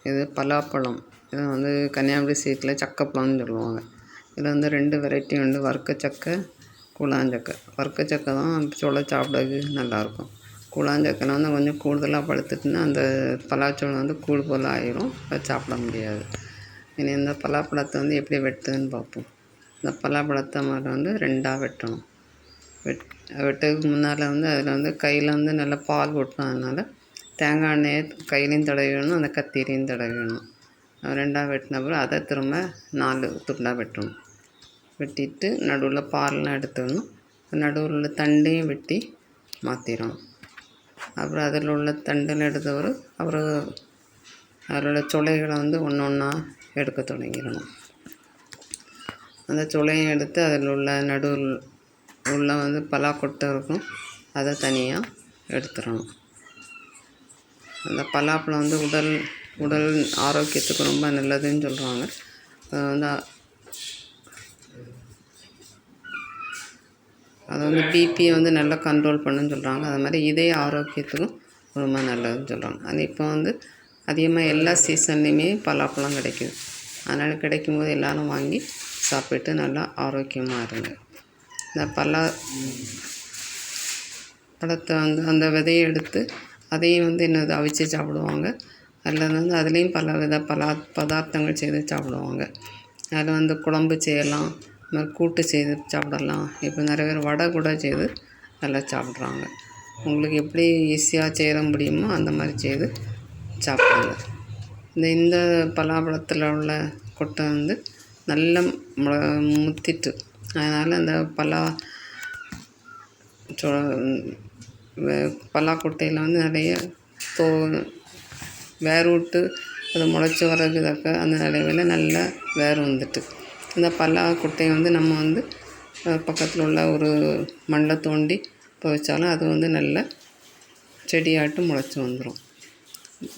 இது பலாப்பழம். இது வந்து கன்னியாகுமரி சைடில் சக்கப்பழம்னு சொல்லுவாங்க. இதில் வந்து 2 வெரைட்டி உண்டு, வறுக்கச்சக்கை, கூழாஞ்சக்கை. வறுக்கச்சக்கை தான் சுட சாப்பிடக்கு நல்லாயிருக்கும். கூழாஞ்சக்கையில் வந்து கொஞ்சம் கூடுதலாக பழுத்துட்டுன்னா அந்த பலாச்சோளம் வந்து கூழ் போல் ஆயிரும், அதை சாப்பிட முடியாது. இனி இந்த பலாப்பழத்தை வந்து எப்படி வெட்டுதுன்னு பார்ப்போம். இந்த பலாப்பழத்தை மாதிரி வந்து 2ஆக வெட்டணும். வெட்டுறதுக்கு முன்னால் வந்து அதில் வந்து கையில் வந்து நல்லா பால் கொட்டும். அதனால் தேங்காய் எண்ணெயை கையிலையும் தடவிடணும், அந்த கத்தியிலையும் தடவிடணும். 2ஆக வெட்டின அப்புறம் அதை திரும்ப 4 துண்டாக வெட்டணும். வெட்டிட்டு நடுவில் பால்லாம் எடுத்துடணும். நடுவில் உள்ள தண்டையும் வெட்டி மாற்றிடணும். அப்புறம் அதில் உள்ள தண்டில் எடுத்தவர் அப்புறம் அதில் உள்ள சுளைகளை வந்து ஒன்று ஒன்றா எடுக்க தொடங்கிடணும். அந்த சுளையை எடுத்து அதில் உள்ள நடுவில் உள்ள வந்து பலாக்கொட்டை இருக்கும், அதை தனியாக எடுத்துடணும். அந்த பலாப்பழம் வந்து உடல் ஆரோக்கியத்துக்கு ரொம்ப நல்லதுன்னு சொல்கிறாங்க. அதை வந்து பிபியை வந்து நல்லா கண்ட்ரோல் பண்ணுன்னு சொல்கிறாங்க. அது மாதிரி இதய ஆரோக்கியத்துக்கும் ரொம்ப நல்லதுன்னு சொல்கிறாங்க. அது இப்போ வந்து அதிகமாக எல்லா சீசன்லேயுமே பலாப்பழம் கிடைக்குது. அதனால் கிடைக்கும்போது எல்லோரும் வாங்கி சாப்பிட்டு நல்லா ஆரோக்கியமாக இருங்க. இந்த பழத்தை வந்து அந்த விதையை எடுத்து அதையும் வந்து என்னது அவிச்சு சாப்பிடுவாங்க. அதில் வந்து அதுலேயும் பல வித பதார்த்தங்கள் செய்து சாப்பிடுவாங்க. அதில் வந்து குழம்பு செய்யலாம், இந்த மாதிரி கூட்டு செய்து சாப்பிடலாம். இப்போ நிறைய பேர் வடை கூட செய்து நல்லா சாப்பிட்றாங்க. உங்களுக்கு எப்படி ஈஸியாக செய்ய முடியுமோ அந்த மாதிரி செய்து சாப்பிடுங்க. இந்த பலாப்பழத்தில் உள்ள கொட்டை வந்து நல்ல முத்திட்டு, அதனால் அந்த பலாக்கொட்டையில் வந்து நிறைய வேர் விட்டு அது முளைச்சி வர்றதுக்கு அந்த நிலையில் நல்லா வேர் வந்துட்டு, இந்த பலாக்கொட்டையை வந்து நம்ம வந்து பக்கத்தில் உள்ள ஒரு மண்ணில் தோண்டி புதைச்சாலும் அது வந்து நல்ல செடியாட்டு முளைச்சி வந்துடும்.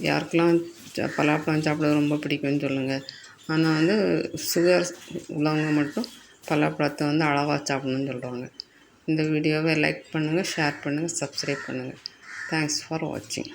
யாருக்கெல்லாம் பலாப்பழம் சாப்பிட ரொம்ப பிடிக்கும்னு சொல்லுங்கள். ஆனால் வந்து சுகர் உள்ளவங்க மட்டும் பலாப்பழத்தை வந்து அளவாக சாப்பிடணும்னு சொல்கிறாங்க. இந்த வீடியோவை லைக் பண்ணுங்கள், ஷேர் பண்ணுங்கள், சப்ஸ்கிரைப் பண்ணுங்கள். தேங்க்ஸ் ஃபார் வாட்சிங்.